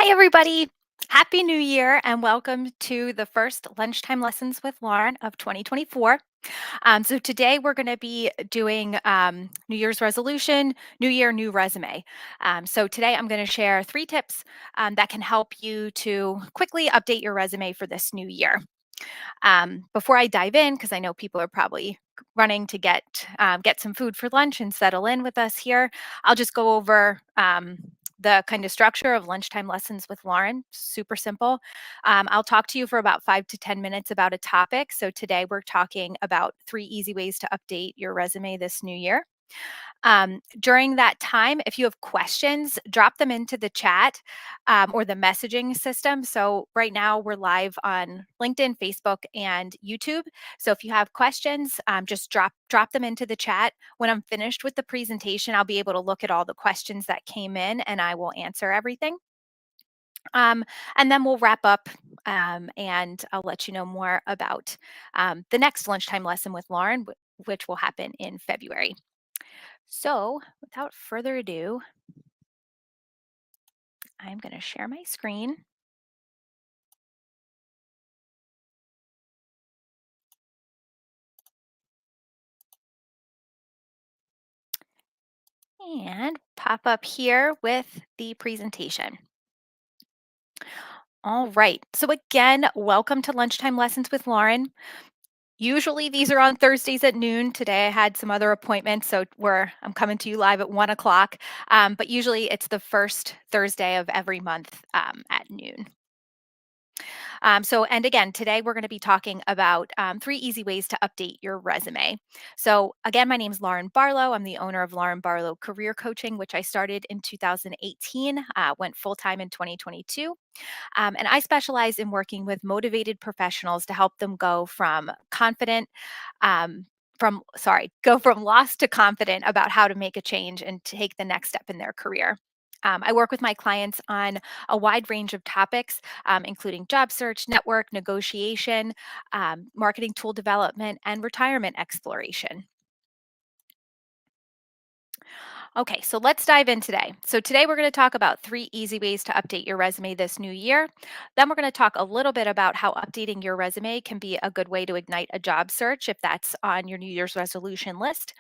Hi, everybody. Happy New Year and welcome to the first Lunchtime Lessons with Lauren of 2024. So, today we're going to be doing New Year's resolution, New Year, new resume. So, today I'm going to share 3 tips that can help you to quickly update your resume for this new year. Before I dive in, because I know people are probably running to get some food for lunch and settle in with us here, I'll just go over the kind of structure of lunchtime lessons with Lauren. Super simple. I'll talk to you for about 5 to 10 minutes about a topic. So today we're talking about 3 easy ways to update your resume this new year. During that time, if you have questions, drop them into the chat or the messaging system. So right now we're live on LinkedIn, Facebook, and YouTube. So if you have questions, just drop them into the chat. When I'm finished with the presentation, I'll be able to look at all the questions that came in, and I will answer everything. Um, and then we'll wrap up, and I'll let you know more about the next lunchtime lesson with Lauren, which will happen in February. So, without further ado, I'm going to share my screen and pop up here with the presentation. All right. So, again, welcome to Lunchtime Lessons with Lauren. Usually these are on Thursdays at noon. Today I had some other appointments, so I'm coming to you live at 1 o'clock. But usually it's the first Thursday of every month at noon. And again, today we're going to be talking about 3 easy ways to update your resume. So, again, my name is Lauren Barlow. I'm the owner of Lauren Barlow Career Coaching, which I started in 2018, went full time in 2022. And I specialize in working with motivated professionals to help them go from um, go from lost to confident about how to make a change and take the next step in their career. I work with my clients on a wide range of topics, including job search, network, negotiation, marketing tool development, and retirement exploration. Okay, so let's dive in today. So, today we're going to talk about 3 easy ways to update your resume this new year. Then, we're going to talk a little bit about how updating your resume can be a good way to ignite a job search if that's on your New Year's resolution list.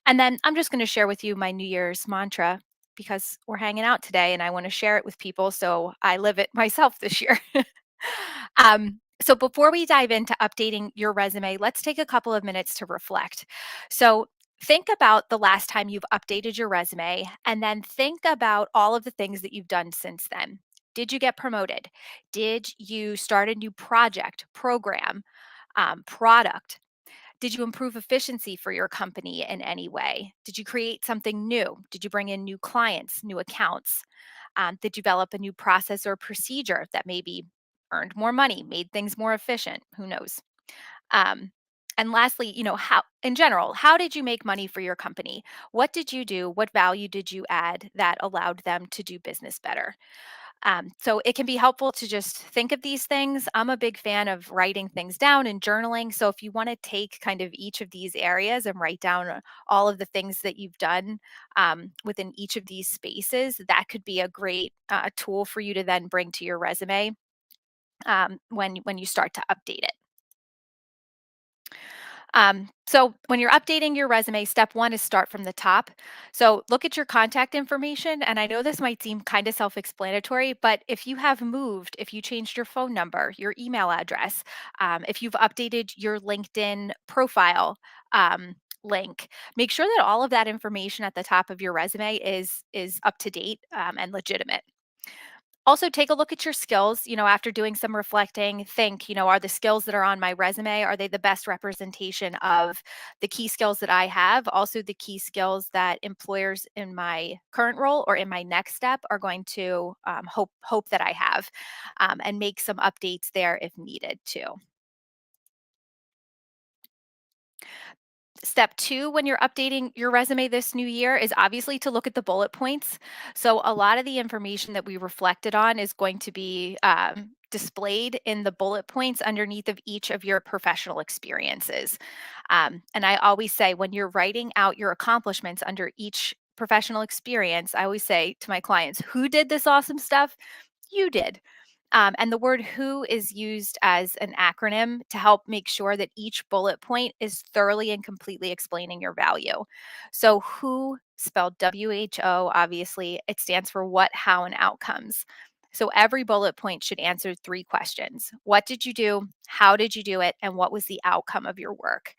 And then, I'm just going to share with you my New Year's mantra because we're hanging out today and I want to share it with people. So, I live it myself this year. So, before we dive into updating your resume, let's take a couple of minutes to reflect. So, think about the last time you've updated your resume and then think about all of the things that you've done since then. Did you get promoted? Did you start a new project, program, product? Did you improve efficiency for your company in any way? Did you create something new? Did you bring in new clients, new accounts? Did you develop a new process or procedure that maybe earned more money, made things more efficient? Who knows? Um, and lastly, how in general, how did you make money for your company? What did you do? What value did you add that allowed them to do business better? So it can be helpful to just think of these things. I'm a big fan of writing things down and journaling. So if you want to take kind of each of these areas and write down all of the things that you've done within each of these spaces, that could be a great tool for you to then bring to your resume when you start to update it. So when you're updating your resume, step one is start from the top. So look at your contact information. And I know this might seem kind of self explanatory, but if you have moved, if you changed your phone number, your email address, if you've updated your LinkedIn profile, link, make sure that all of that information at the top of your resume is up to date and legitimate. Also, take a look at your skills. After doing some reflecting, think, are the skills that are on my resume, are they the best representation of the key skills that I have? Also, the key skills that employers in my current role or in my next step are going to hope that I have, and make some updates there if needed too. Step two, when you're updating your resume this new year, is obviously to look at the bullet points. So, a lot of the information that we reflected on is going to be displayed in the bullet points underneath of each of your professional experiences. And I always say, when you're writing out your accomplishments under each professional experience, I always say to my clients, who did this awesome stuff? You did. And the word who is used as an acronym to help make sure that each bullet point is thoroughly and completely explaining your value. So, who, spelled WHO, obviously, it stands for what, how, and outcomes. So, every bullet point should answer three questions: what did you do? How did you do it? And what was the outcome of your work?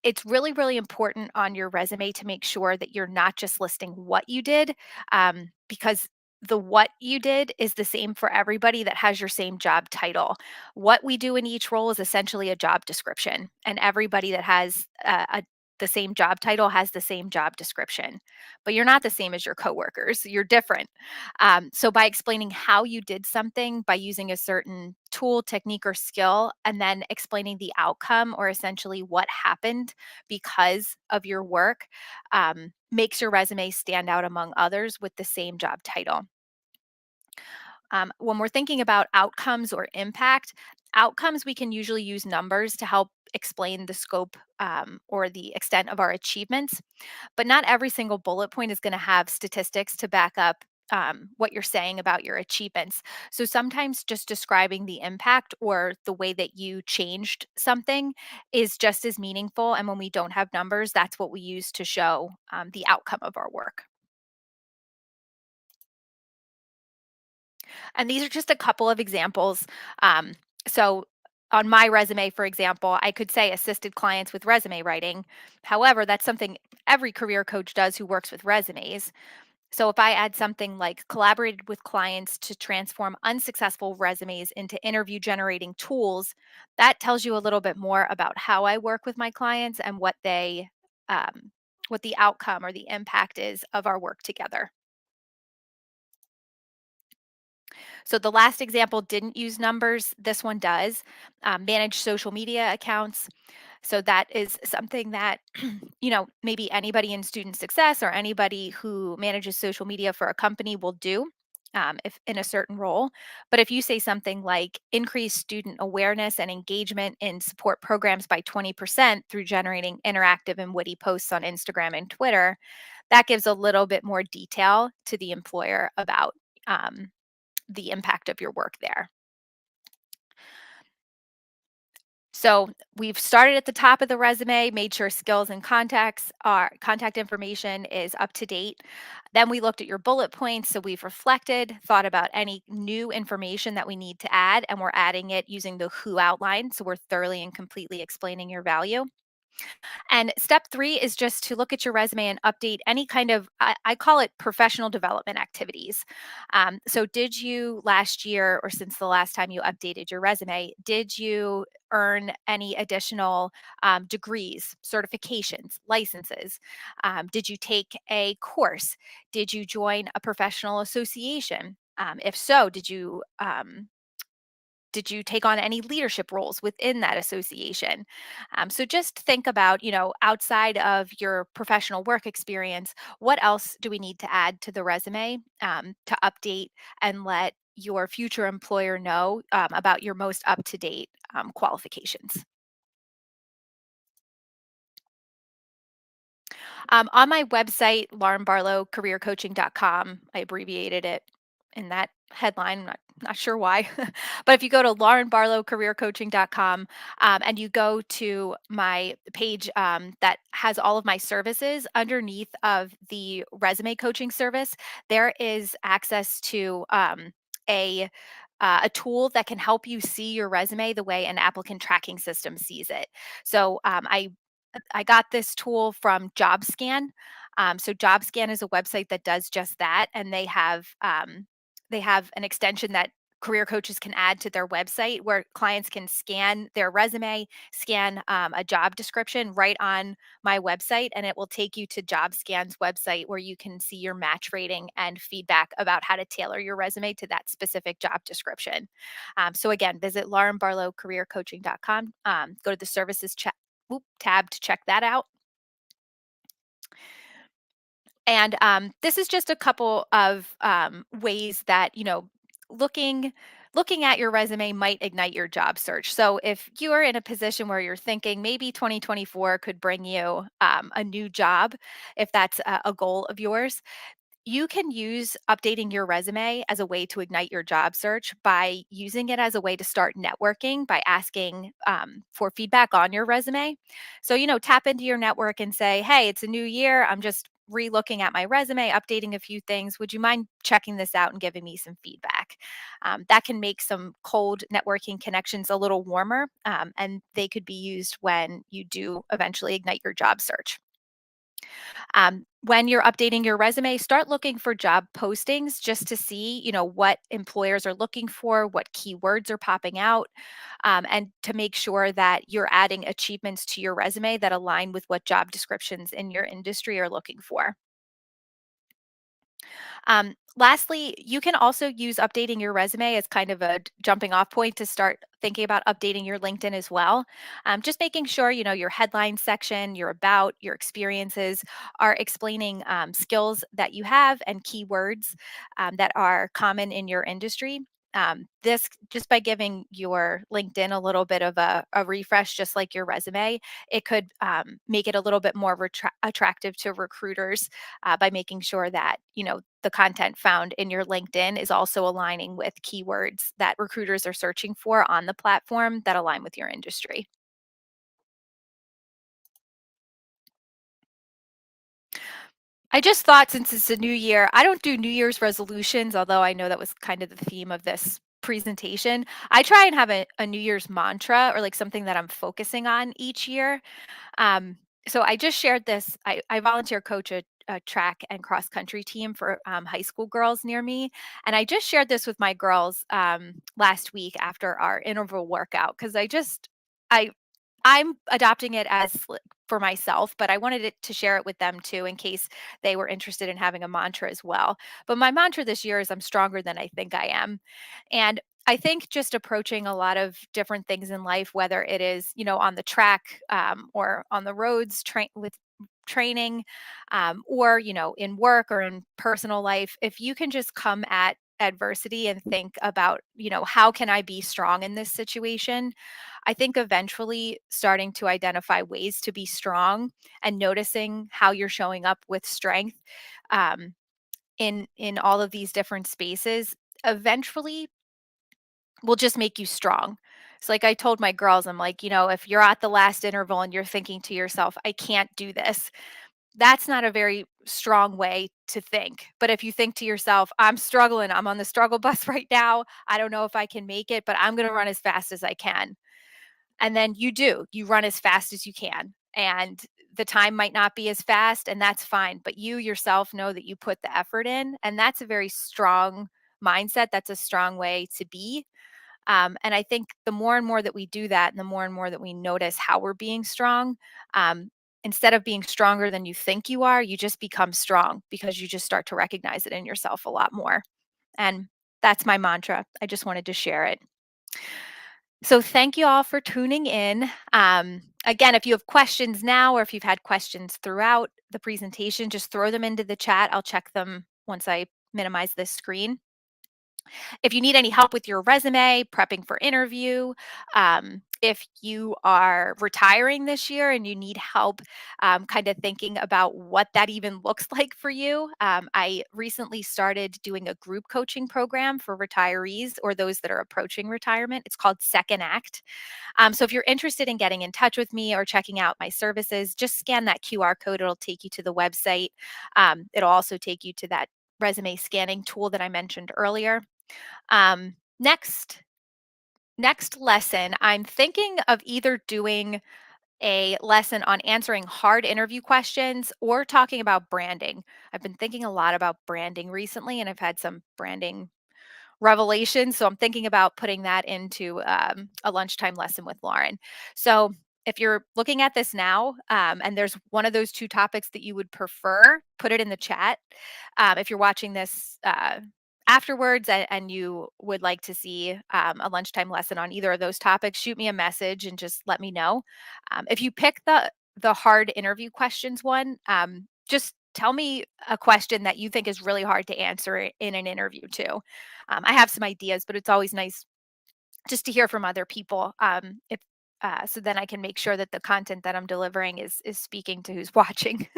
It's really, really important on your resume to make sure that you're not just listing what you did, because the what you did is the same for everybody that has your same job title. What we do in each role is essentially a job description, and everybody that has the same job title has the same job description. But you're not the same as your coworkers. You're different. So, by explaining how you did something by using a certain tool, technique, or skill, and then explaining the outcome or essentially what happened because of your work, makes your resume stand out among others with the same job title. When we're thinking about outcomes or impact, outcomes, we can usually use numbers to help explain the scope or the extent of our achievements, but not every single bullet point is going to have statistics to back up what you're saying about your achievements. So sometimes just describing the impact or the way that you changed something is just as meaningful. And when we don't have numbers, that's what we use to show the outcome of our work. And these are just a couple of examples. So on my resume, for example, I could say assisted clients with resume writing. However, that's something every career coach does who works with resumes. So if I add something like collaborated with clients to transform unsuccessful resumes into interview generating tools, that tells you a little bit more about how I work with my clients and um, what the outcome or the impact is of our work together. So the last example didn't use numbers. This one does. Manage social media accounts. So that is something that, maybe anybody in student success or anybody who manages social media for a company will do. If in a certain role. But if you say something like increase student awareness and engagement in support programs by 20% through generating interactive and witty posts on Instagram and Twitter, that gives a little bit more detail to the employer about um, the impact of your work there. So we've started at the top of the resume, made sure skills and contacts are contact information is up to date. Then we looked at your bullet points. So we've reflected, thought about any new information that we need to add, and we're adding it using the who outline. So we're thoroughly and completely explaining your value. And step three is just to look at your resume and update any kind of, I call it professional development activities. So, did you last year or since the last time you updated your resume, did you earn any additional degrees, certifications, licenses? Did you take a course? Did you join a professional association? If so, did you take on any leadership roles within that association? So just think about, outside of your professional work experience, what else do we need to add to the resume to update and let your future employer know about your most up to date qualifications? On my website, laurenbarlowcareercoaching.com, I abbreviated it in that headline. I'm not sure why. But if you go to laurenbarlowcareercoaching.com and you go to my page that has all of my services underneath of the resume coaching service, there is access to a tool that can help you see your resume the way an applicant tracking system sees it. So I got this tool from JobScan. So JobScan is a website that does just that, and they have an extension that career coaches can add to their website where clients can scan their resume, scan a job description right on my website, and it will take you to JobScan's website where you can see your match rating and feedback about how to tailor your resume to that specific job description. So again, visit laurenbarlowcareercoaching.com. Go to the services tab to check that out. And this is just a couple of ways that looking at your resume might ignite your job search. So if you are in a position where you're thinking maybe 2024 could bring you a new job, if that's a goal of yours, You can use updating your resume as a way to ignite your job search by using it as a way to start networking by asking for feedback on your resume. So, tap into your network and say, hey, it's a new year. I'm just re looking at my resume, updating a few things. Would you mind checking this out and giving me some feedback? That can make some cold networking connections a little warmer, and they could be used when you do eventually ignite your job search. When you're updating your resume, start looking for job postings just to see, what employers are looking for, what keywords are popping out, and to make sure that you're adding achievements to your resume that align with what job descriptions in your industry are looking for. Lastly, you can also use updating your resume as kind of a jumping off point to start thinking about updating your LinkedIn as well. Just making sure your headline section, your about, your experiences are explaining skills that you have and keywords that are common in your industry. This just by giving your LinkedIn a little bit of a refresh, just like your resume, it could make it a little bit more attractive to recruiters by making sure that the content found in your LinkedIn is also aligning with keywords that recruiters are searching for on the platform that align with your industry. I just thought since it's a new year, I don't do New Year's resolutions, although I know that was kind of the theme of this presentation. I try and have a New Year's mantra or like something that I'm focusing on each year. Um, so I just shared this. I volunteer coach a track and cross country team for high school girls near me, and I just shared this with my girls last week after our interval workout because I I'm adopting it as for myself, but I wanted it to share it with them too in case they were interested in having a mantra as well. But my mantra this year is I'm stronger than I think I am. And I think just approaching a lot of different things in life, whether it is, on the track or on the roads with training or, in work or in personal life, if you can just come at adversity and think about, how can I be strong in this situation? I think eventually starting to identify ways to be strong and noticing how you're showing up with strength um, in all of these different spaces eventually will just make you strong. It's like I told my girls, I'm like, if you're at the last interval and you're thinking to yourself, I can't do this, that's not a very strong way to think. But if you think to yourself, I'm struggling, I'm on the struggle bus right now, I don't know if I can make it, but I'm going to run as fast as I can. And then you run as fast as you can. And the time might not be as fast, and that's fine. But you yourself know that you put the effort in. And that's a very strong mindset. That's a strong way to be. And I think the more and more that we do that, and the more and more that we notice how we're being strong, um, instead of being stronger than you think you are, you just become strong because you just start to recognize it in yourself a lot more. And that's my mantra. I just wanted to share it. So thank you all for tuning in. Again, if you have questions now or if you've had questions throughout the presentation, just throw them into the chat. I'll check them once I minimize this screen. If you need any help with your resume, prepping for interview, if you are retiring this year and you need help kind of thinking about what that even looks like for you, I recently started doing a group coaching program for retirees or those that are approaching retirement. It's called Second Act. So if you're interested in getting in touch with me or checking out my services, just scan that QR code. It'll take you to the website. It'll also take you to that resume scanning tool that I mentioned earlier. Next lesson, I'm thinking of either doing a lesson on answering hard interview questions or talking about branding. I've been thinking a lot about branding recently, and I've had some branding revelation. So I'm thinking about putting that into a lunchtime lesson with Lauren. So if you're looking at this now and there's one of those two topics that you would prefer, put it in the chat. If you're watching this afterwards and you would like to see a lunchtime lesson on either of those topics, shoot me a message and just let me know. If you pick the hard interview questions one, just tell me a question that you think is really hard to answer in an interview too. I have some ideas, but it's always nice just to hear from other people. If so, then I can make sure that the content that I'm delivering is speaking to who's watching.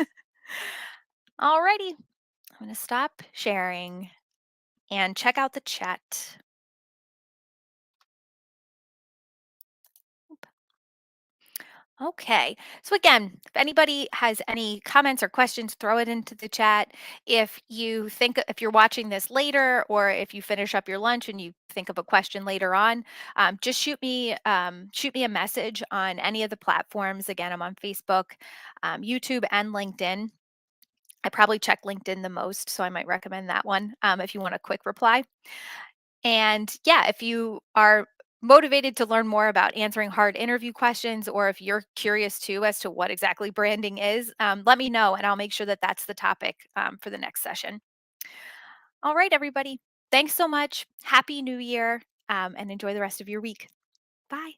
Alrighty. I'm going to stop sharing and check out the chat. Okay. So again, if anybody has any comments or questions, throw it into the chat. If you're watching this later, or if you finish up your lunch and you think of a question later on, just shoot me a message on any of the platforms. Again, I'm on Facebook, YouTube, and LinkedIn. I probably check LinkedIn the most, so I might recommend that one if you want a quick reply. And yeah, if you are motivated to learn more about answering hard interview questions, or if you're curious too as to what exactly branding is, let me know and I'll make sure that that's the topic for the next session. All right, everybody. Thanks so much. Happy New Year, and enjoy the rest of your week. Bye.